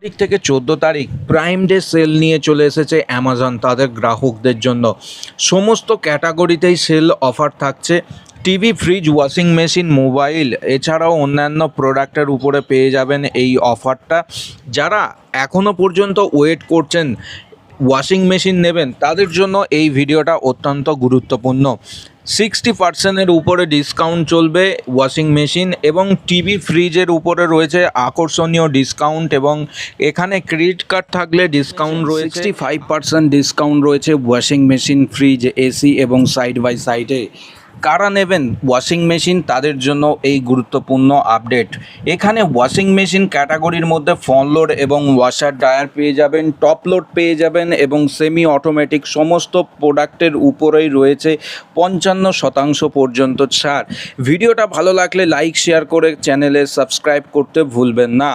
তারিখ থেকে 14 তারিখ প্রাইম ডে সেল নিয়ে চলে এসেছে অ্যামাজন তাদের গ্রাহকদের জন্য। সমস্ত ক্যাটাগরিতেই সেল অফার থাকছে। TV, fridge, washing machine, mobile এছাড়াও অন্যান্য প্রোডাক্টের উপরে পেয়ে যাবেন এই অফারটা। যারা এখনও পর্যন্ত ওয়েট করছেন ওয়াশিং মেশিন নেবেন, তাদের জন্য এই ভিডিওটা অত্যন্ত গুরুত্বপূর্ণ। 60%-এর উপরে ডিসকাউন্ট চলবে ওয়াশিং মেশিন এবং টিভি, ফ্রিজের উপরে রয়েছে আকর্ষণীয় ডিসকাউন্ট এবং এখানে ক্রেডিট কার্ড থাকলে ডিসকাউন্ট রয়েছে। 65% ডিসকাউন্ট রয়েছে ওয়াশিং মেশিন, ফ্রিজ, এসি এবং সাইড বাই সাইডে। কারা নেবেন ওয়াশিং মেশিন, তাদের জন্য এই গুরুত্বপূর্ণ আপডেট। এখানে ওয়াশিং মেশিন ক্যাটাগরির মধ্যে ফ্রন্ট লোড এবং ওয়াশার ড্রায়ার পেয়ে যাবেন, টপ লোড পেয়ে যাবেন এবং সেমি অটোমেটিক সমস্ত প্রোডাক্টের উপরেই রয়েছে 55% পর্যন্ত ছাড়। ভিডিওটা ভালো লাগলে লাইক শেয়ার করে চ্যানেলে সাবস্ক্রাইব করতে ভুলবেন না।